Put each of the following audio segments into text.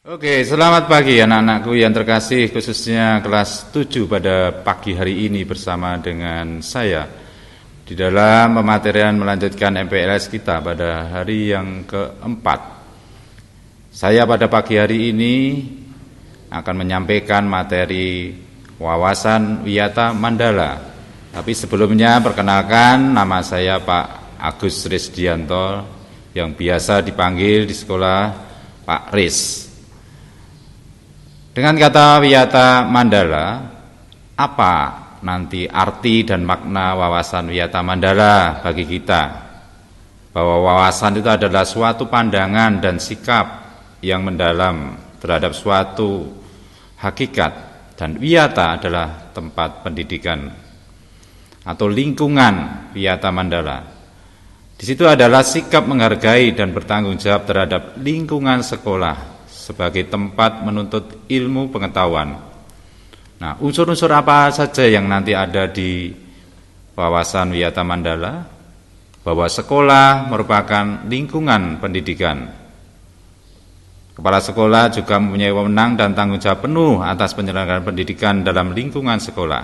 Oke, selamat pagi anak-anakku yang terkasih, khususnya kelas 7 pada pagi hari ini bersama dengan saya di dalam pematerian melanjutkan MPLS kita pada hari yang keempat. Saya pada pagi hari ini akan menyampaikan materi wawasan Wiyata Mandala. Tapi sebelumnya perkenalkan, nama saya Pak Agus Risdianto yang biasa dipanggil di sekolah Pak Riz. Dengan kata Wiyata Mandala, apa nanti arti dan makna wawasan Wiyata Mandala bagi kita? Bahwa wawasan itu adalah suatu pandangan dan sikap yang mendalam terhadap suatu hakikat, dan wiyata adalah tempat pendidikan atau lingkungan Wiyata Mandala. Di situ adalah sikap menghargai dan bertanggung jawab terhadap lingkungan sekolah sebagai tempat menuntut ilmu pengetahuan. Nah, unsur-unsur apa saja yang nanti ada di wawasan Wiyata Mandala? Bahwa sekolah merupakan lingkungan pendidikan. Kepala sekolah juga mempunyai wewenang dan tanggung jawab penuh atas penyelenggaraan pendidikan dalam lingkungan sekolah.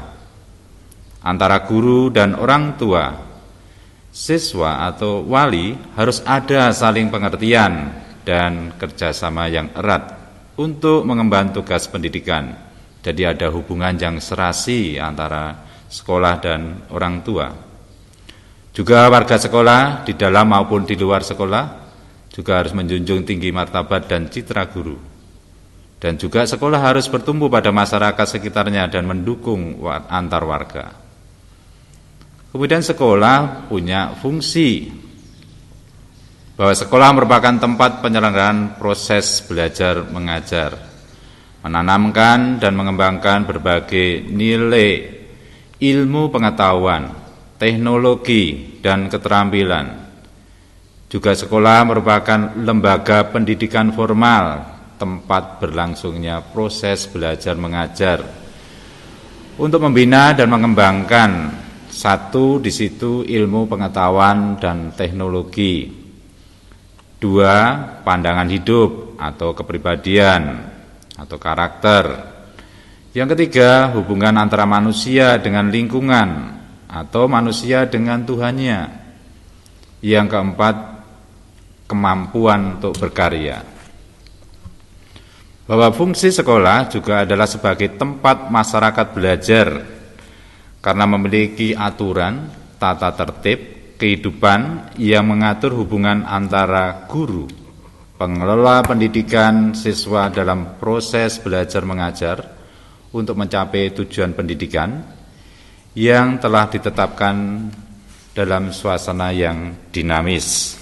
Antara guru dan orang tua, siswa atau wali harus ada saling pengertian dan kerjasama yang erat untuk mengemban tugas pendidikan. Jadi ada hubungan yang serasi antara sekolah dan orang tua. Juga warga sekolah di dalam maupun di luar sekolah juga harus menjunjung tinggi martabat dan citra guru. Dan juga sekolah harus bertumbuh pada masyarakat sekitarnya dan mendukung antar warga. Kemudian sekolah punya fungsi bahwa sekolah merupakan tempat penyelenggaraan proses belajar mengajar, menanamkan dan mengembangkan berbagai nilai ilmu pengetahuan, teknologi, dan keterampilan. Juga sekolah merupakan lembaga pendidikan formal, tempat berlangsungnya proses belajar mengajar untuk membina dan mengembangkan satu di situ ilmu pengetahuan dan teknologi. Dua, pandangan hidup atau kepribadian atau karakter. Yang ketiga, hubungan antara manusia dengan lingkungan atau manusia dengan Tuhannya. Yang keempat, kemampuan untuk berkarya. Bahwa fungsi sekolah juga adalah sebagai tempat masyarakat belajar karena memiliki aturan, tata tertib, kehidupan yang mengatur hubungan antara guru, pengelola pendidikan, siswa dalam proses belajar mengajar untuk mencapai tujuan pendidikan yang telah ditetapkan dalam suasana yang dinamis.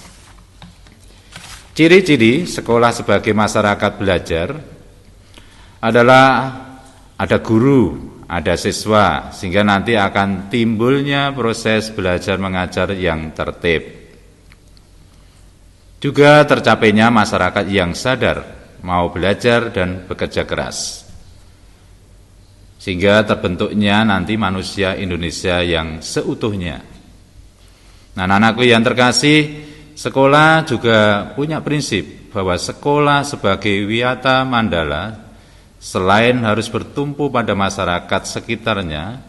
Ciri-ciri sekolah sebagai masyarakat belajar adalah ada guru, ada siswa, sehingga nanti akan timbulnya proses belajar mengajar yang tertib. Juga tercapainya masyarakat yang sadar, mau belajar dan bekerja keras. Sehingga terbentuknya nanti manusia Indonesia yang seutuhnya. Nah, anak-anakku yang terkasih, sekolah juga punya prinsip bahwa sekolah sebagai Wiyata Mandala selain harus bertumpu pada masyarakat sekitarnya,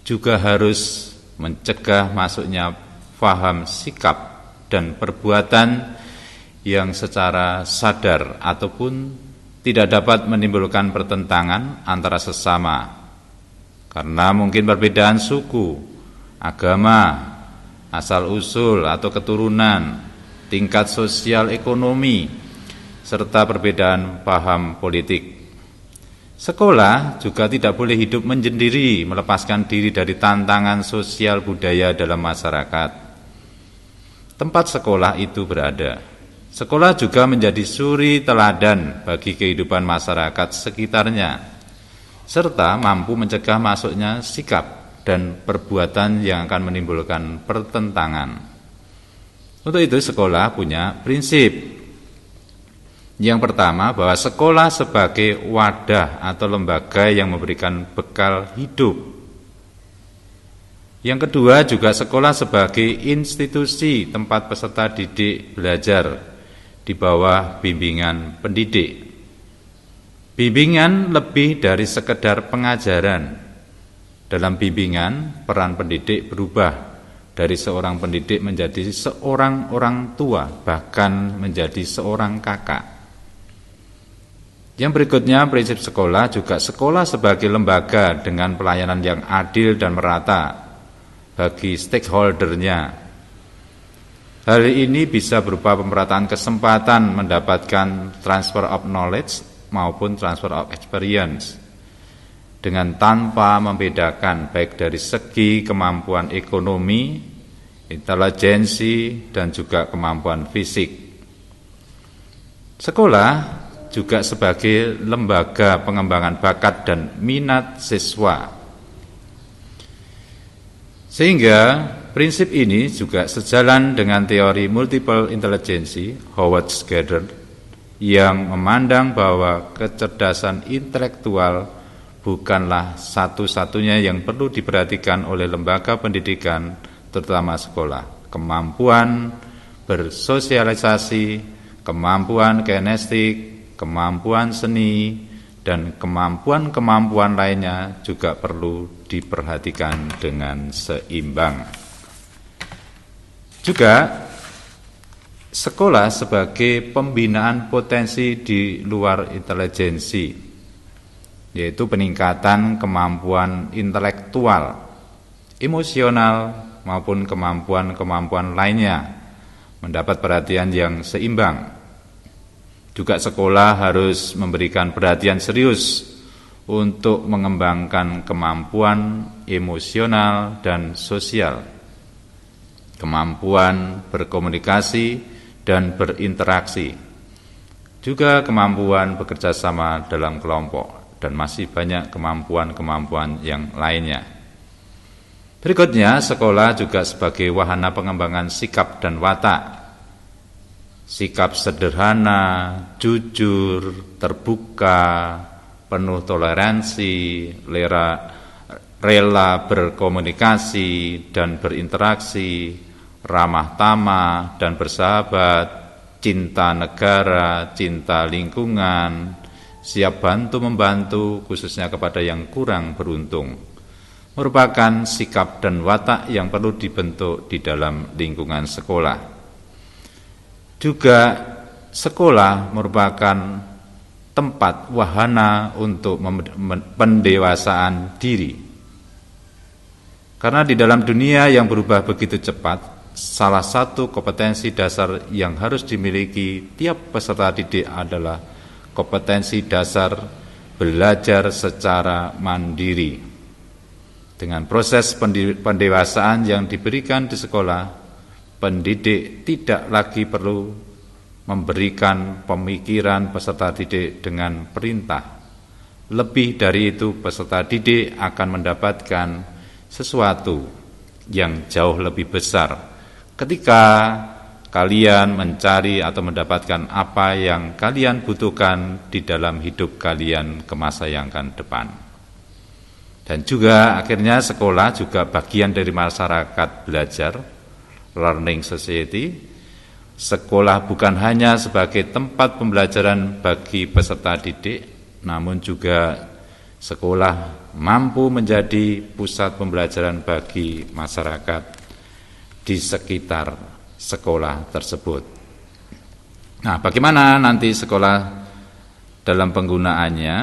juga harus mencegah masuknya faham, sikap, dan perbuatan yang secara sadar ataupun tidak dapat menimbulkan pertentangan antara sesama. Karena mungkin perbedaan suku, agama, asal-usul atau keturunan, tingkat sosial ekonomi, serta perbedaan paham politik. Sekolah juga tidak boleh hidup menyendiri, melepaskan diri dari tantangan sosial budaya dalam masyarakat. Tempat sekolah itu berada. Sekolah juga menjadi suri teladan bagi kehidupan masyarakat sekitarnya, serta mampu mencegah masuknya sikap dan perbuatan yang akan menimbulkan pertentangan. Untuk itu sekolah punya prinsip. Yang pertama, bahwa sekolah sebagai wadah atau lembaga yang memberikan bekal hidup. Yang kedua, juga sekolah sebagai institusi tempat peserta didik belajar di bawah bimbingan pendidik. Bimbingan lebih dari sekedar pengajaran. Dalam bimbingan, peran pendidik berubah dari seorang pendidik menjadi seorang orang tua, bahkan menjadi seorang kakak. Yang berikutnya, prinsip sekolah juga sekolah sebagai lembaga dengan pelayanan yang adil dan merata bagi stakeholdernya. Hal ini bisa berupa pemerataan kesempatan mendapatkan transfer of knowledge maupun transfer of experience, dengan tanpa membedakan baik dari segi kemampuan ekonomi, intelijensi, dan juga kemampuan fisik. Sekolah juga sebagai lembaga pengembangan bakat dan minat siswa. Sehingga prinsip ini juga sejalan dengan teori multiple intelligence Howard Gardner yang memandang bahwa kecerdasan intelektual bukanlah satu-satunya yang perlu diperhatikan oleh lembaga pendidikan, terutama sekolah. Kemampuan bersosialisasi, kemampuan kinestik, kemampuan seni, dan kemampuan-kemampuan lainnya juga perlu diperhatikan dengan seimbang. Juga sekolah sebagai pembinaan potensi di luar intelijensi, yaitu peningkatan kemampuan intelektual, emosional, maupun kemampuan-kemampuan lainnya mendapat perhatian yang seimbang. Juga sekolah harus memberikan perhatian serius untuk mengembangkan kemampuan emosional dan sosial, kemampuan berkomunikasi dan berinteraksi, juga kemampuan bekerja sama dalam kelompok, dan masih banyak kemampuan-kemampuan yang lainnya. Berikutnya, sekolah juga sebagai wahana pengembangan sikap dan watak. Sikap sederhana, jujur, terbuka, penuh toleransi, rela berkomunikasi dan berinteraksi, ramah tamah dan bersahabat, cinta negara, cinta lingkungan, siap bantu-membantu khususnya kepada yang kurang beruntung, merupakan sikap dan watak yang perlu dibentuk di dalam lingkungan sekolah. Juga sekolah merupakan tempat wahana untuk pendewasaan diri. Karena di dalam dunia yang berubah begitu cepat, salah satu kompetensi dasar yang harus dimiliki tiap peserta didik adalah kompetensi dasar belajar secara mandiri. Dengan proses pendewasaan yang diberikan di sekolah, pendidik tidak lagi perlu memberikan pemikiran peserta didik dengan perintah. Lebih dari itu, peserta didik akan mendapatkan sesuatu yang jauh lebih besar ketika kalian mencari atau mendapatkan apa yang kalian butuhkan di dalam hidup kalian ke masa yang akan depan. Dan juga akhirnya sekolah juga bagian dari masyarakat belajar, learning society. Sekolah bukan hanya sebagai tempat pembelajaran bagi peserta didik, namun juga sekolah mampu menjadi pusat pembelajaran bagi masyarakat di sekitar sekolah tersebut. Nah, bagaimana nanti sekolah dalam penggunaannya?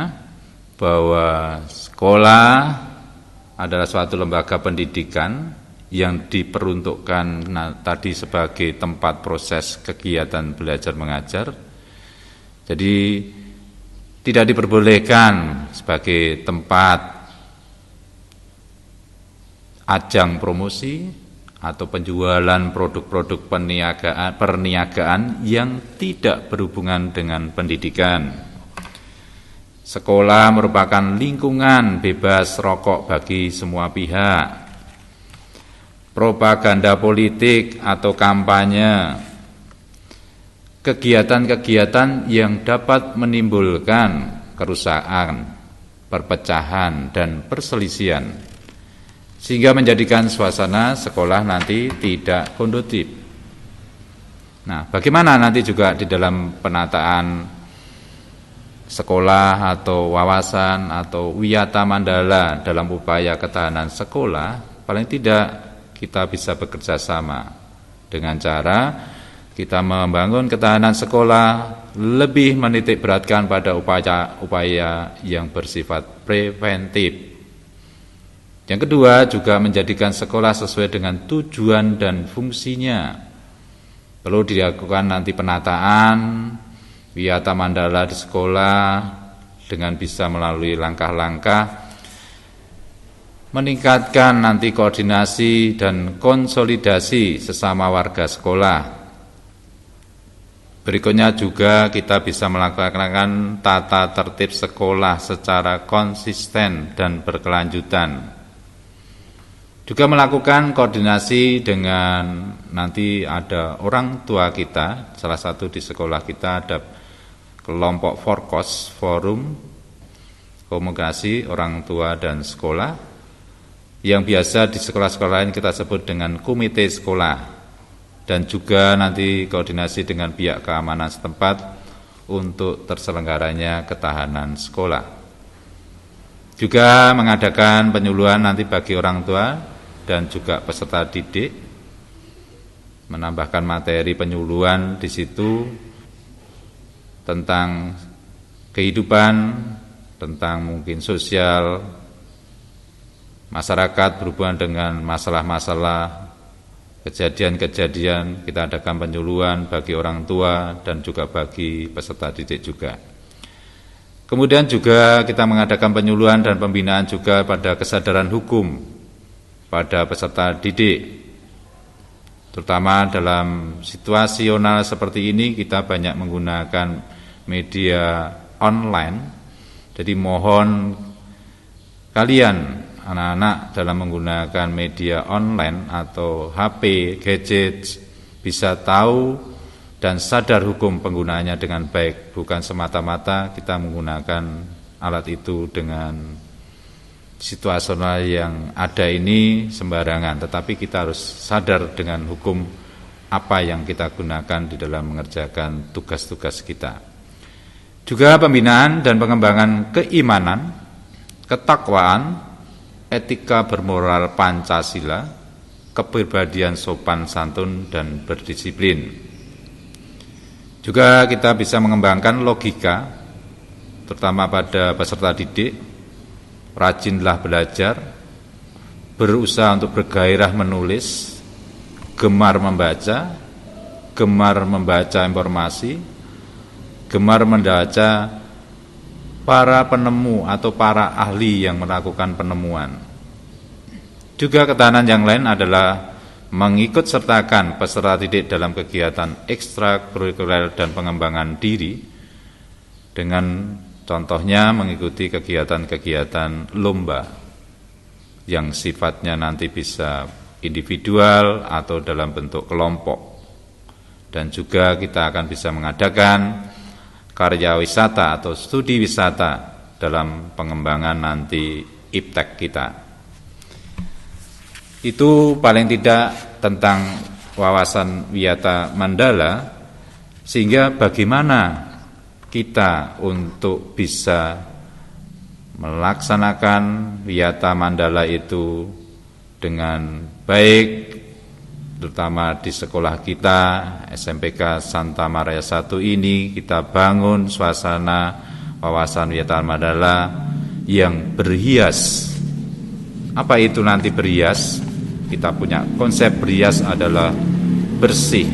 Bahwa sekolah adalah suatu lembaga pendidikan yang diperuntukkan tadi sebagai tempat proses kegiatan belajar mengajar. Jadi tidak diperbolehkan sebagai tempat ajang promosi atau penjualan produk-produk perniagaan yang tidak berhubungan dengan pendidikan. Sekolah merupakan lingkungan bebas rokok bagi semua pihak. Propaganda politik atau kampanye, kegiatan-kegiatan yang dapat menimbulkan kerusakan, perpecahan, dan perselisihan, sehingga menjadikan suasana sekolah nanti tidak kondusif. Nah, bagaimana nanti juga di dalam penataan sekolah atau wawasan atau wiyata mandala dalam upaya ketahanan sekolah, paling tidak kita bisa bekerja sama dengan cara kita membangun ketahanan sekolah, lebih menitik beratkan pada upaya yang bersifat preventif. Yang kedua, juga menjadikan sekolah sesuai dengan tujuan dan fungsinya. Perlu dilakukan nanti penataan wiyata mandala di sekolah dengan bisa melalui langkah-langkah meningkatkan nanti koordinasi dan konsolidasi sesama warga sekolah. Berikutnya juga kita bisa melakukan tata tertib sekolah secara konsisten dan berkelanjutan. Juga melakukan koordinasi dengan nanti ada orang tua kita, salah satu di sekolah kita ada kelompok Forkos, Forum Komunikasi Orang Tua dan Sekolah, yang biasa di sekolah-sekolah lain kita sebut dengan komite sekolah, dan juga nanti koordinasi dengan pihak keamanan setempat untuk terselenggaranya ketahanan sekolah. Juga mengadakan penyuluhan nanti bagi orang tua dan juga peserta didik, menambahkan materi penyuluhan di situ tentang kehidupan, tentang mungkin sosial masyarakat berhubungan dengan masalah-masalah, kejadian-kejadian. Kita adakan penyuluhan bagi orang tua dan juga bagi peserta didik juga. Kemudian juga kita mengadakan penyuluhan dan pembinaan juga pada kesadaran hukum pada peserta didik, terutama dalam situasional seperti ini kita banyak menggunakan media online. Jadi mohon kalian anak-anak dalam menggunakan media online atau HP, gadget bisa tahu dan sadar hukum penggunaannya dengan baik, bukan semata-mata kita menggunakan alat itu dengan situasional yang ada ini sembarangan, tetapi kita harus sadar dengan hukum apa yang kita gunakan di dalam mengerjakan tugas-tugas kita. Juga pembinaan dan pengembangan keimanan, ketakwaan, etika bermoral Pancasila, kepribadian sopan santun dan berdisiplin. Juga kita bisa mengembangkan logika, terutama pada peserta didik. Rajinlah belajar, berusaha untuk bergairah menulis, gemar membaca informasi, gemar membaca para penemu atau para ahli yang melakukan penemuan. Juga ketahanan yang lain adalah mengikut sertakan peserta didik dalam kegiatan ekstrakurikuler dan pengembangan diri, dengan contohnya mengikuti kegiatan-kegiatan lomba yang sifatnya nanti bisa individual atau dalam bentuk kelompok. Dan juga kita akan bisa mengadakan karya wisata atau studi wisata dalam pengembangan nanti iptek kita. Itu paling tidak tentang wawasan wiyata mandala, sehingga bagaimana kita untuk bisa melaksanakan wiyata mandala itu dengan baik, terutama di sekolah kita SMPK Santa Maria 1 ini kita bangun suasana wawasan wiyata mandala yang berhias. Apa itu nanti berhias? Kita punya konsep berhias adalah bersih,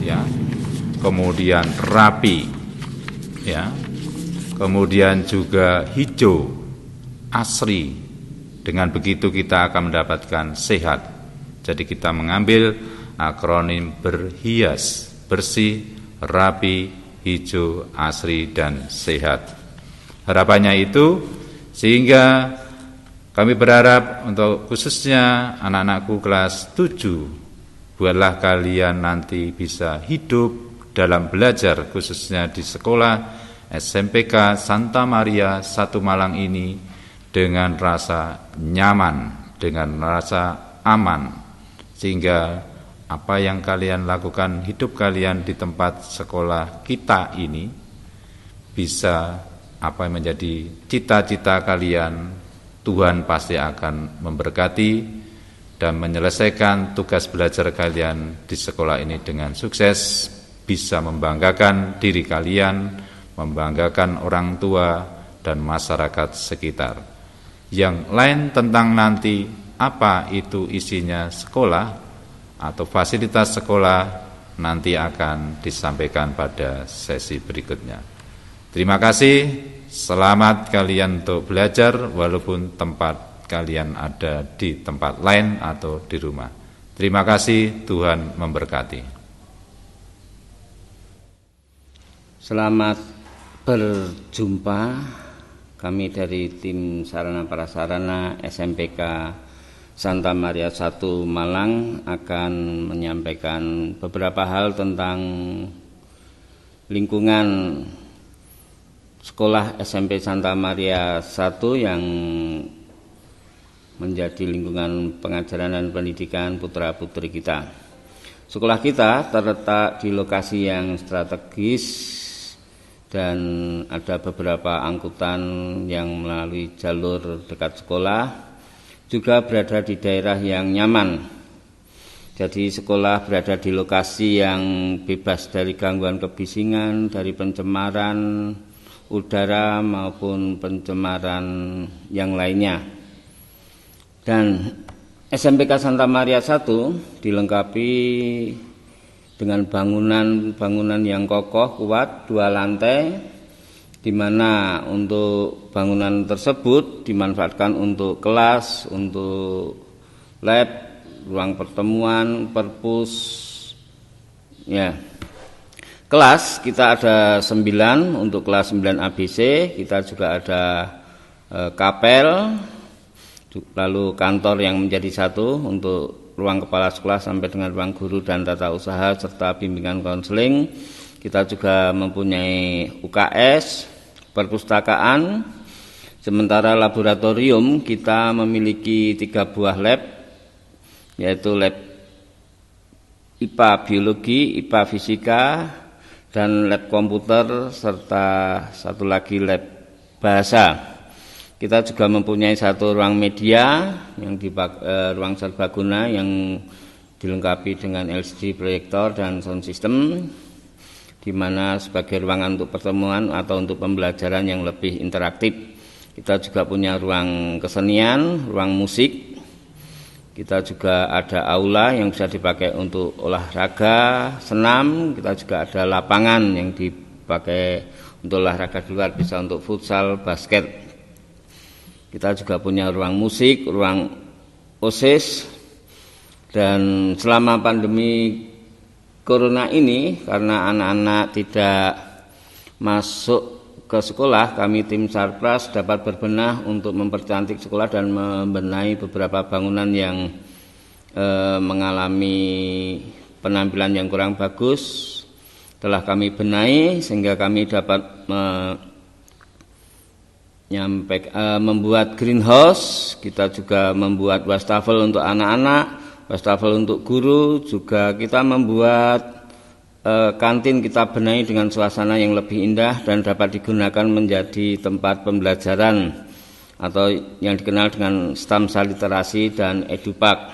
ya, kemudian rapi, ya, kemudian juga hijau, asri. Dengan begitu kita akan mendapatkan sehat. Jadi kita mengambil akronim berhias, bersih, rapi, hijau, asri, dan sehat. Harapannya itu sehingga kami berharap untuk khususnya anak-anakku kelas 7, buatlah kalian nanti bisa hidup dalam belajar khususnya di sekolah SMPK Santa Maria 1 Malang ini dengan rasa nyaman, dengan rasa aman, sehingga apa yang kalian lakukan hidup kalian di tempat sekolah kita ini bisa apa yang menjadi cita-cita kalian, Tuhan pasti akan memberkati dan menyelesaikan tugas belajar kalian di sekolah ini dengan sukses, bisa membanggakan diri kalian, membanggakan orang tua dan masyarakat sekitar. Yang lain tentang nanti apa itu isinya sekolah atau fasilitas sekolah nanti akan disampaikan pada sesi berikutnya. Terima kasih, selamat kalian untuk belajar walaupun tempat kalian ada di tempat lain atau di rumah. Terima kasih, Tuhan memberkati. Selamat berjumpa. Kami dari tim Sarana Prasarana SMPK Santa Maria I Malang akan menyampaikan beberapa hal tentang lingkungan sekolah SMP Santa Maria I yang menjadi lingkungan pengajaran dan pendidikan putra-putri kita. Sekolah kita terletak di lokasi yang strategis dan ada beberapa angkutan yang melalui jalur dekat sekolah, juga berada di daerah yang nyaman. Jadi sekolah berada di lokasi yang bebas dari gangguan kebisingan, dari pencemaran udara maupun pencemaran yang lainnya. Dan SMPK Santa Maria I dilengkapi dengan bangunan yang kokoh, kuat, 2 lantai, di mana untuk bangunan tersebut dimanfaatkan untuk kelas, untuk lab, ruang pertemuan, perpus. Ya. Kelas kita ada 9 untuk kelas 9 ABC, kita juga ada kapel, lalu kantor yang menjadi 1 untuk ruang kepala sekolah sampai dengan ruang guru dan tata usaha serta bimbingan konseling. Kita juga mempunyai UKS, perpustakaan. Sementara laboratorium kita memiliki 3 buah lab, yaitu lab IPA biologi, IPA fisika, dan lab komputer serta 1 lagi lab bahasa. Kita juga mempunyai 1 ruang media yang di ruang serbaguna yang dilengkapi dengan LCD proyektor dan sound system, di mana sebagai ruangan untuk pertemuan atau untuk pembelajaran yang lebih interaktif. Kita juga punya ruang kesenian, ruang musik. Kita juga ada aula yang bisa dipakai untuk olahraga, senam. Kita juga ada lapangan yang dipakai untuk olahraga di luar, bisa untuk futsal, basket. Kita juga punya ruang musik, ruang OSIS, dan selama pandemi Corona ini karena anak-anak tidak masuk ke sekolah, kami tim Sarpras dapat berbenah untuk mempercantik sekolah dan membenahi beberapa bangunan yang mengalami penampilan yang kurang bagus. Telah kami benahi sehingga kami dapat membuat greenhouse. Kita juga membuat wastafel untuk anak-anak, wastafel untuk guru, juga kita membuat kantin kita benahi dengan suasana yang lebih indah dan dapat digunakan menjadi tempat pembelajaran atau yang dikenal dengan stamsa literasi dan edupak.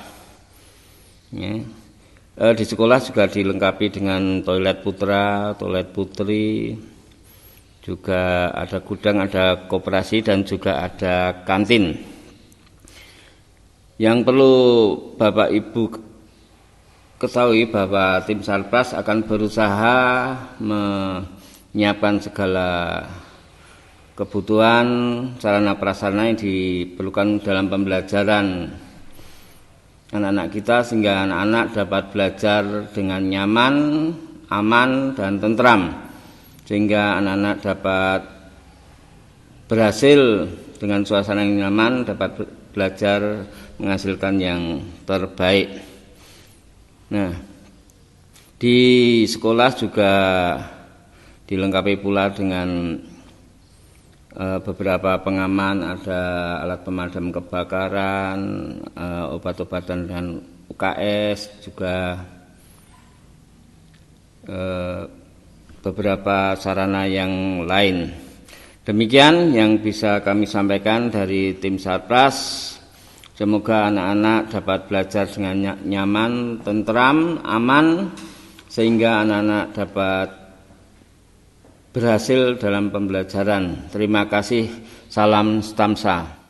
Ya. Di sekolah juga dilengkapi dengan toilet putra, toilet putri, juga ada gudang, ada koperasi, dan juga ada kantin. Yang perlu Bapak Ibu ketahui bahwa tim Sarpras akan berusaha menyiapkan segala kebutuhan sarana prasarana yang diperlukan dalam pembelajaran anak-anak kita, sehingga anak-anak dapat belajar dengan nyaman, aman, dan tentram, sehingga anak-anak dapat berhasil dengan suasana yang nyaman, dapat belajar menghasilkan yang terbaik. Nah, di sekolah juga dilengkapi pula dengan beberapa pengaman, ada alat pemadam kebakaran, obat-obatan dan UKS, juga beberapa sarana yang lain. Demikian yang bisa kami sampaikan dari tim Satpras. Semoga anak-anak dapat belajar dengan nyaman, tentram, aman, sehingga anak-anak dapat berhasil dalam pembelajaran. Terima kasih. Salam Stamsa.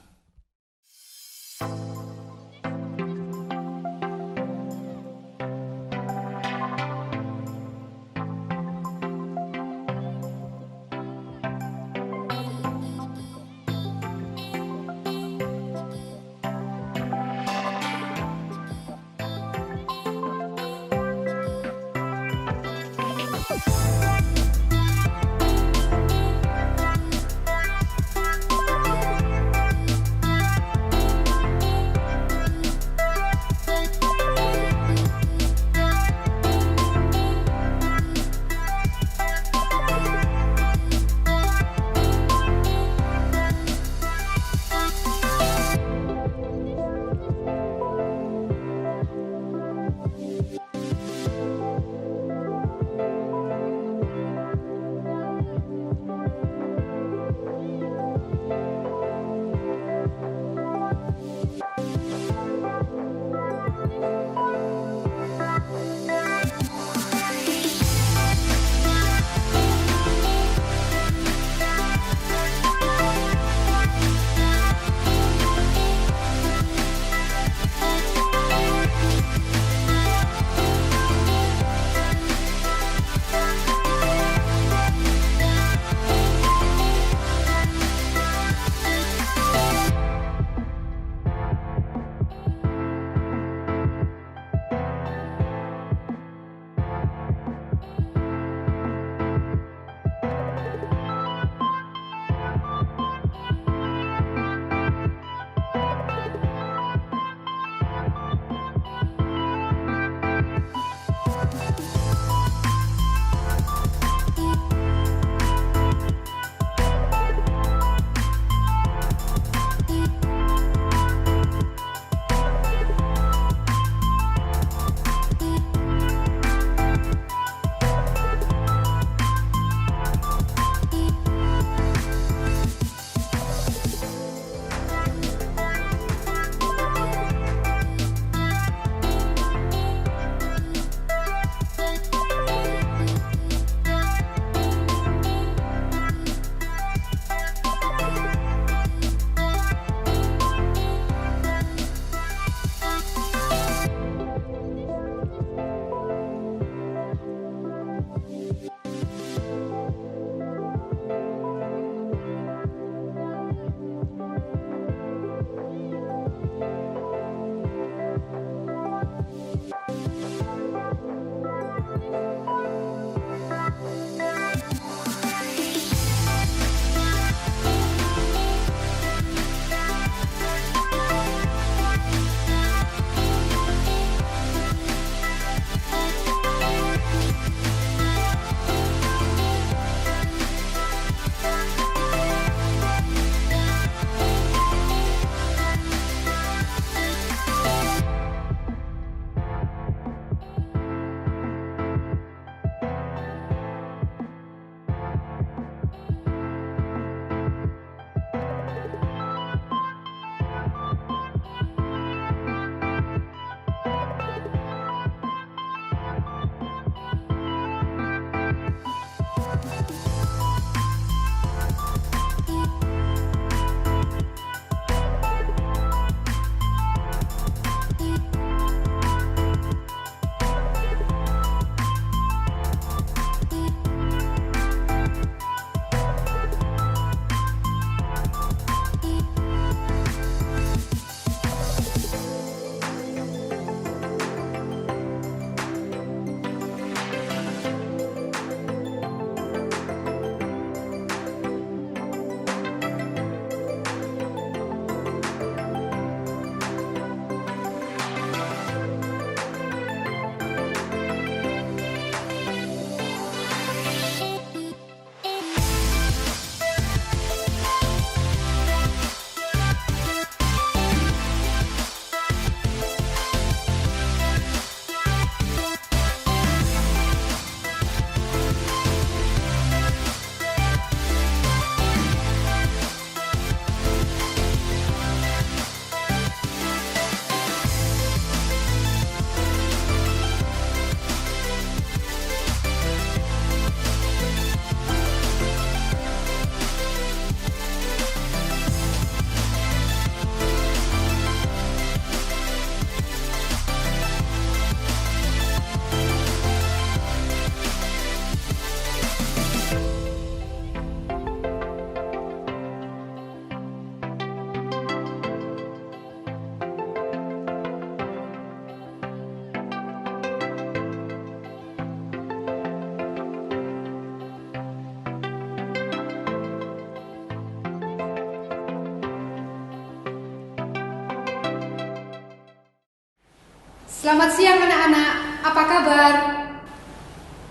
Selamat siang anak-anak, apa kabar?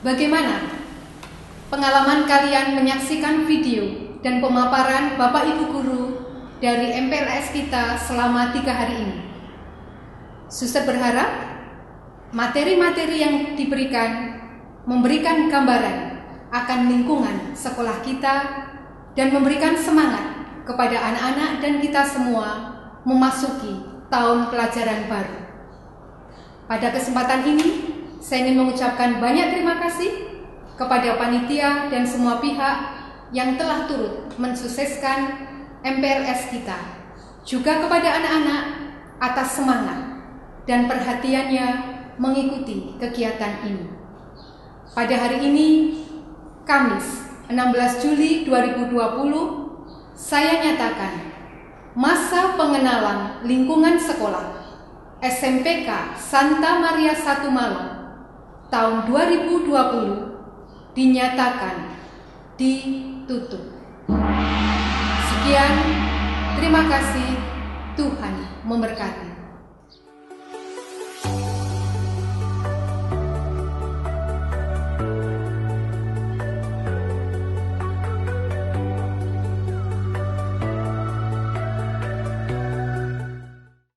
Bagaimana pengalaman kalian menyaksikan video dan pemaparan Bapak Ibu Guru dari MPLS kita selama 3 hari ini? Suster berharap materi-materi yang diberikan memberikan gambaran akan lingkungan sekolah kita dan memberikan semangat kepada anak-anak dan kita semua memasuki tahun pelajaran baru. Pada kesempatan ini, saya ingin mengucapkan banyak terima kasih kepada panitia dan semua pihak yang telah turut mensukseskan MPLS kita. Juga kepada anak-anak atas semangat dan perhatiannya mengikuti kegiatan ini. Pada hari ini, Kamis 16 Juli 2020, saya nyatakan masa pengenalan lingkungan sekolah SMPK Santa Maria 1 Malang tahun 2020 dinyatakan ditutup. Sekian, terima kasih, Tuhan memberkati.